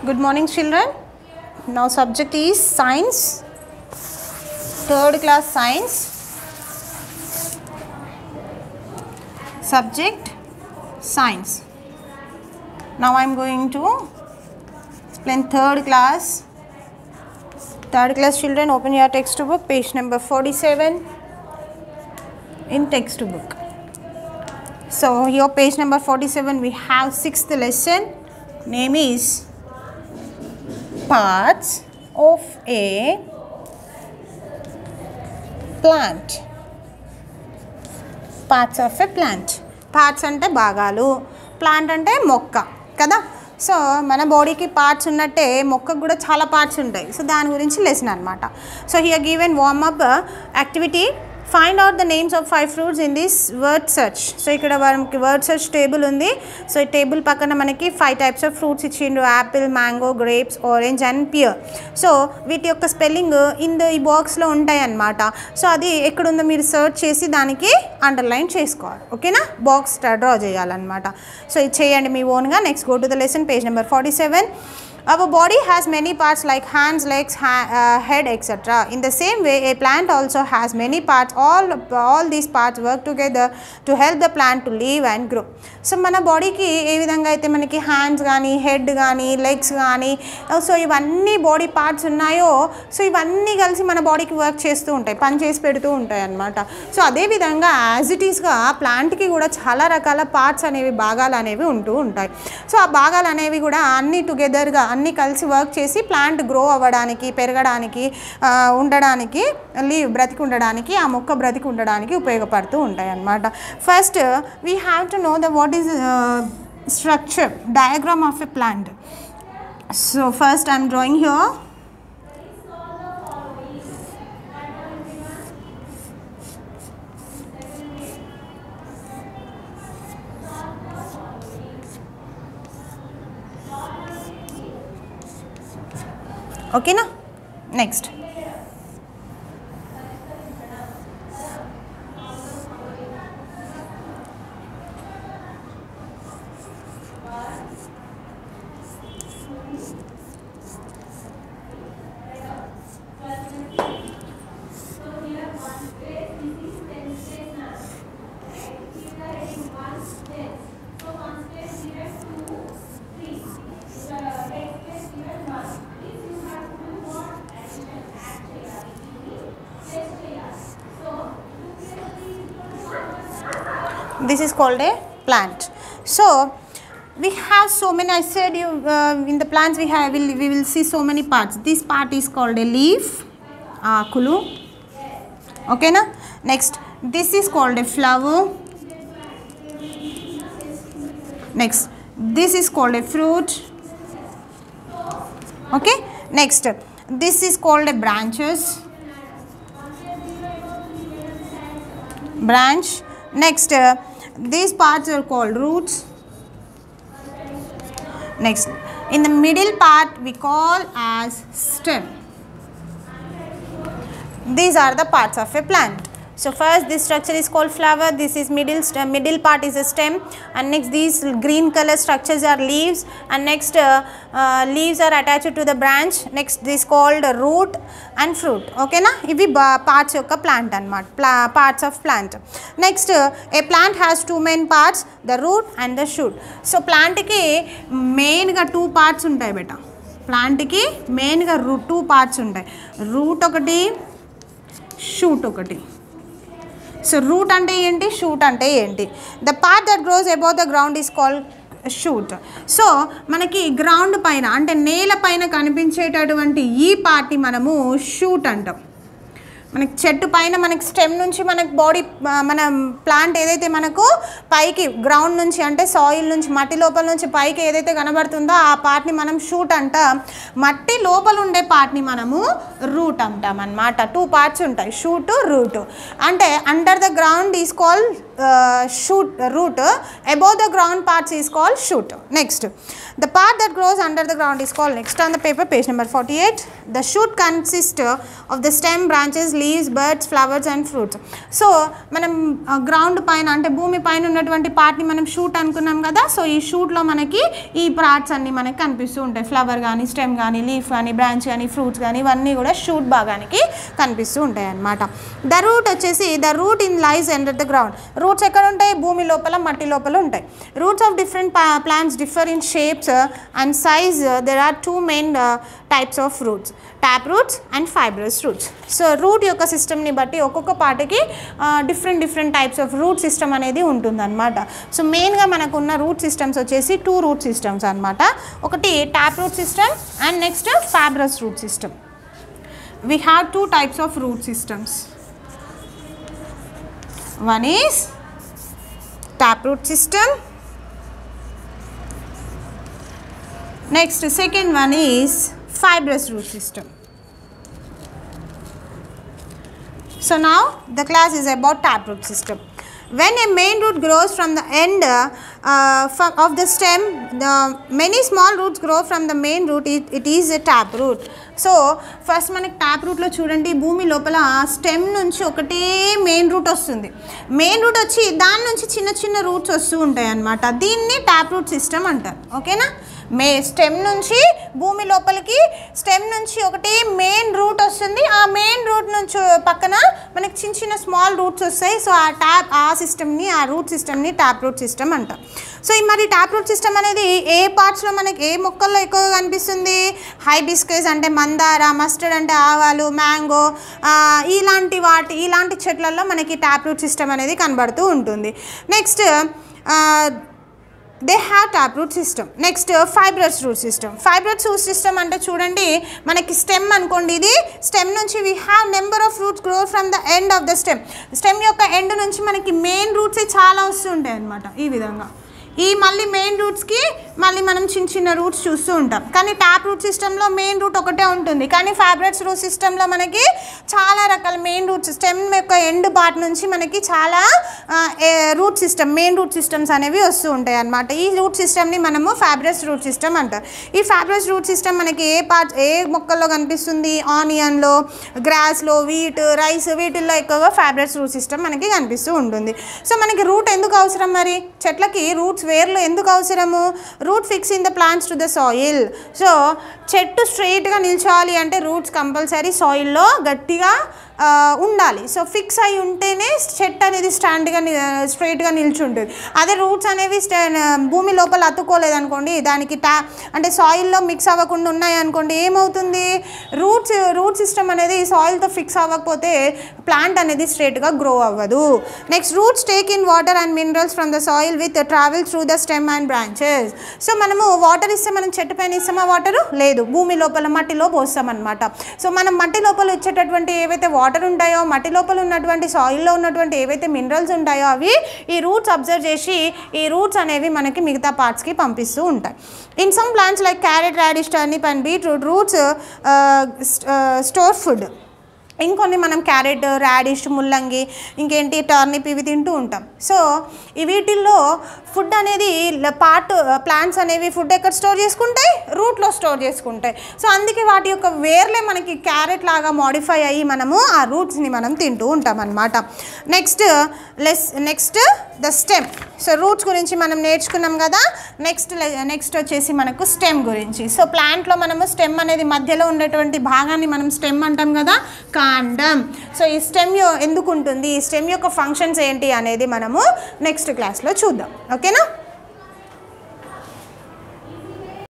Good morning, children. Now subject is science, third class science. Subject science. Now I am going to explain third class. Third class children, open your textbook, page number 47 in textbook. So here page number 47 we have sixth lesson. Name is parts of a plant. Parts of a plant. Parts ante bhagalu, plant ante mokka kada. So మన బాడీకి parts ఉన్నట్టే మొక్కకు కూడా చాలా parts ఉంటాయి. So దాని గురించి lesson అనమాట. So here given warm up activity. Find out the names of 5 fruits in this word search. So ఇక్కడ మనకి వర్డ్ సెర్చ్ టేబుల్ ఉంది. సో ఈ టేబుల్ పక్కన మనకి 5 టైప్స్ ఆఫ్ ఫ్రూట్స్ ఇచ్చిండ్రు. Apple, mango, grapes, orange and pear. So వీటి యొక్క spelling ఈ బాక్స్లో ఉంటాయి అన్నమాట. సో అది ఎక్కడుందో మీరు సెర్చ్ చేసి దానికి అండర్లైన్ చేసుకోవాలి. ఓకేనా, బాక్స్ డ్రా చేయాలన్నమాట. సో ఇది చేయండి మీ ఓన్గా. Next go to the lesson, page number 47. Our body has many parts like hands, legs, head, etc. In the same way, a plant also has many parts. All these parts work together to help the plant to live and grow. So, mana body ki ఏ విధంగా అయితే మనకి hands కానీ, head కానీ, legs కానీ, so ఇవన్నీ body parts ఉన్నాయో, so ఇవన్నీ కలిసి మన బాడీకి వర్క్ చేస్తూ ఉంటాయి, పని చేసి పెడుతూ ఉంటాయి అన్నమాట. సో అదేవిధంగా యాజ్ ఇట్ ఈస్గా ప్లాంట్కి కూడా చాలా రకాల పార్ట్స్ అనేవి, భాగాలు అనేవి ఉంటూ ఉంటాయి. సో ఆ భాగాలు అనేవి కూడా అన్నీ టుగెదర్గా అన్నీ కలిసి వర్క్ చేసి ప్లాంట్ గ్రో అవ్వడానికి, పెరగడానికి, ఉండడానికి, బ్రతికి ఉండడానికి, ఆ మొక్క బ్రతికి ఉండడానికి ఉపయోగపడుతూ ఉంటాయి అన్నమాట. First we have to know the what is structure, diagram of a plant. So first I'm drawing here. Okay na? Next. This is called a plant. So we have so many, I said you in the plants we will see so many parts. This part is called a leaf, akulu. Okay na? Next, this is called a flower. Next, this is called a fruit. Okay, next, this is called a branches, branch. Next, these parts are called roots. Next, in the middle part we call as stem. These are the parts of a plant. So first this structure is called flower, this is middle part is a stem, and next these green color structures are leaves, and next leaves are attached to the branch. Next this called root and fruit. Okay na, ivi parts of plant anamata, parts of plant. Next a plant has two main parts, the root and the shoot. So plant ki main ga two parts untayi beta. Plant ki main ga two parts untayi, root okati, shoot okati. So root ante enti, shoot ante enti. The part that grows above the ground is called shoot. So మనకి ground పైన అంటే నేల పైన కనిపించేటటువంటి ఈ part ని మనము shoot అంటాం. మనకి చెట్టు పైన మనకి స్టెమ్ నుంచి మనకి బాడీ, మన ప్లాంట్ ఏదైతే మనకు పైకి గ్రౌండ్ నుంచి అంటే సాయిల్ నుంచి, మట్టి లోపల నుంచి పైకి ఏదైతే కనబడుతుందో ఆ పార్ట్ని మనం షూట్ అంటాం. మట్టి లోపల ఉండే పార్ట్ని మనము రూట్ అంటాం అన్నమాట. 2 పార్ట్స్ ఉంటాయి, షూట్, రూట్. అంటే under the ground is called shoot root. Above the ground parts is called shoot. Next, the part that grows under the ground is called, next on the paper, page number 48. The shoot consists of the stem, branches, leaves, buds, flowers and fruits. So మనం ground పైన అంటే భూమి పైన ఉన్నటువంటి పార్ట్ని మనం shoot అనుకున్నాం కదా. సో ఈ షూట్లో మనకి ఈ పార్ట్స్ అన్నీ మనకి కనిపిస్తూ ఉంటాయి. ఫ్లవర్ కానీ, స్టెమ్ కానీ, లీఫ్ కానీ, బ్రాంచ్ కానీ, ఫ్రూట్స్ కానీ, ఇవన్నీ కూడా షూట్ భాగానికి కనిపిస్తూ ఉంటాయి అన్నమాట. ద రూట్ వచ్చేసి, the root in lies under the ground. Roots ఎక్కడ ఉంటాయి? భూమి లోపల, మట్టి లోపల ఉంటాయి. Roots of different plants differ in shapes and size. There are two main types of roots, tap roots and fibrous roots. So root యొక్క సిస్టమ్ని బట్టి ఒక్కొక్క పార్ట్కి different types of root system అనేది ఉంటుందన్నమాట. సో మెయిన్గా మనకున్న రూట్ సిస్టమ్స్ వచ్చేసి 2 రూట్ సిస్టమ్స్ అనమాట. ఒకటి tap root system and next fibrous root system. We have 2 types of root systems. One is taproot system. Next, second one is fibrous root system. So now the class is about taproot system. When a main root grows from the end of the stem, many small roots grow from the main root. It is a taproot. So first మనకి tap రూట్లో చూడండి, భూమి లోపల stem నుంచి ఒకటే main root వస్తుంది. Main root వచ్చి దాని నుంచి చిన్న చిన్న రూట్స్ వస్తూ ఉంటాయి అన్నమాట. దీన్ని ట్యాప్ రూట్ సిస్టమ్ అంటారు. ఓకేనా? స్టెమ్ నుంచి భూమి లోపలికి స్టెమ్ నుంచి ఒకటి మెయిన్ రూట్ వస్తుంది. ఆ మెయిన్ రూట్ నుంచి పక్కన మనకి చిన్న చిన్న స్మాల్ రూట్స్ వస్తాయి. సో ఆ సిస్టమ్ని, ఆ రూట్ సిస్టమ్ని ట్యాప్ రూట్ సిస్టమ్ అంటాం. సో మరి ట్యాప్ రూట్ సిస్టమ్ అనేది ఏ పార్ట్స్లో మనకి, ఏ మొక్కల్లో ఎక్కువగా కనిపిస్తుంది? హైబిస్కస్ అంటే మందార, మస్టర్డ్ అంటే ఆవాలు, మ్యాంగో, ఇలాంటి చెట్లలో మనకి ట్యాప్ రూట్ సిస్టమ్ అనేది కనబడుతూ ఉంటుంది. Next they have taproot system. Next, fibrous root system. Fibrous root system అంటే చూడండి, మనకి స్టెమ్ అనుకోండి, ఇది స్టెమ్ నుంచి we have number of roots grow from the end of the stem. Stem యొక్క ఎండ్ నుంచి మనకి మెయిన్ రూట్స్ చాలా వస్తుంటాయి అన్నమాట. ఈ విధంగా ఈ మళ్ళీ మెయిన్ రూట్స్కి మళ్ళీ మనం చిన్న రూట్స్ చూస్తూ ఉంటాం. కానీ ట్యాప్ రూట్ సిస్టంలో మెయిన్ రూట్ ఒకటే ఉంటుంది. కానీ ఫైబ్రస్ రూట్ సిస్టంలో మనకి చాలా రకాల మెయిన్ రూట్స్, స్టెమ్ యొక్క ఎండ్ పార్ట్ నుంచి మనకి చాలా మెయిన్ రూట్ సిస్టమ్స్ అనేవి వస్తూ ఉంటాయి అన్నమాట. ఈ రూట్ సిస్టమ్ని మనము ఫైబ్రస్ రూట్ సిస్టమ్ అంటారు. ఈ ఫైబ్రస్ రూట్ సిస్టమ్ మనకి ఏ మొక్కల్లో కనిపిస్తుంది? ఆనియన్లో, గ్రాస్లో, వీట్, రైస్, వీటిల్లో ఎక్కువగా ఫైబ్రస్ రూట్ సిస్టమ్ మనకి కనిపిస్తూ ఉంటుంది. సో మనకి రూట్ ఎందుకు అవసరం? మరి చెట్లకి రూట్స్ వేర్లు ఎందుకు అవసరము? Root fixing the plants to the soil. So చెట్టు స్ట్రైట్గా నిల్చోవాలి అంటే రూట్స్ కంపల్సరీ సాయిల్లో గట్టిగా ఉండాలి. సో ఫిక్స్ అయి ఉంటేనే చెట్టు అనేది స్ట్రైట్గా నిల్చుంటుంది. అదే రూట్స్ అనేవి భూమి లోపల అతుక్కోలేదనుకోండి, దానికి అంటే సాయిల్లో మిక్స్ అవ్వకుండా ఉన్నాయనుకోండి, ఏమవుతుంది? రూట్ సిస్టమ్ అనేది సాయిల్తో ఫిక్స్ అవ్వకపోతే ప్లాంట్ అనేది స్ట్రైట్గా గ్రో అవ్వదు. Next, roots take in water and minerals from the soil with travel through the stem and branches. So మనము వాటర్ ఇస్తే మనం చెట్టు పైన ఇస్తామా? వాటర్ లేదు, భూమి లోపల మట్టిలో పోస్తామన్నమాట. సో మనం మట్టి లోపల ఇచ్చేటటువంటి ఏవైతే వాటర్ ఉంటాయో, మట్టి లోపల ఉన్నటువంటి సాయిల్లో ఉన్నటువంటి ఏవైతే మినరల్స్ ఉంటాయో అవి ఈ రూట్స్ అబ్జర్వ్ చేసి ఈ రూట్స్ అనేవి మనకి మిగతా పార్ట్స్కి పంపిస్తూ ఉంటాయి. In some plants like carrot, radish, turnip and beetroot roots store food. ఇంకొన్ని మనం క్యారెట్, రాడిష్, ముల్లంగి, ఇంకేంటి టర్నిప్ ఇవి తింటూ ఉంటాం. సో వీటిల్లో ఫుడ్ అనేది ప్లాంట్స్ అనేవి ఫుడ్ ఎక్కడ స్టోర్ చేసుకుంటాయి? రూట్లో స్టోర్ చేసుకుంటాయి. సో అందుకే వాటి యొక్క వేర్లే మనకి క్యారెట్ లాగా మోడిఫై అయ్యి మనము ఆ రూట్స్ని మనం తింటూ ఉంటాం అన్నమాట. Next the stem. So roots గురించి మనం నేర్చుకున్నాం కదా. నెక్స్ట్ వచ్చేసి మనకు స్టెమ్ గురించి. సో ప్లాంట్లో మనము స్టెమ్ అనేది మధ్యలో ఉండేటువంటి భాగాన్ని మనం స్టెమ్ అంటాం కదా, కాండం. సో ఈ స్టెమ్ ఎందుకు ఉంటుంది, ఈ స్టెమ్ యొక్క ఫంక్షన్స్ ఏంటి అనేది మనము నెక్స్ట్ క్లాస్లో చూద్దాం. ఓకేనా?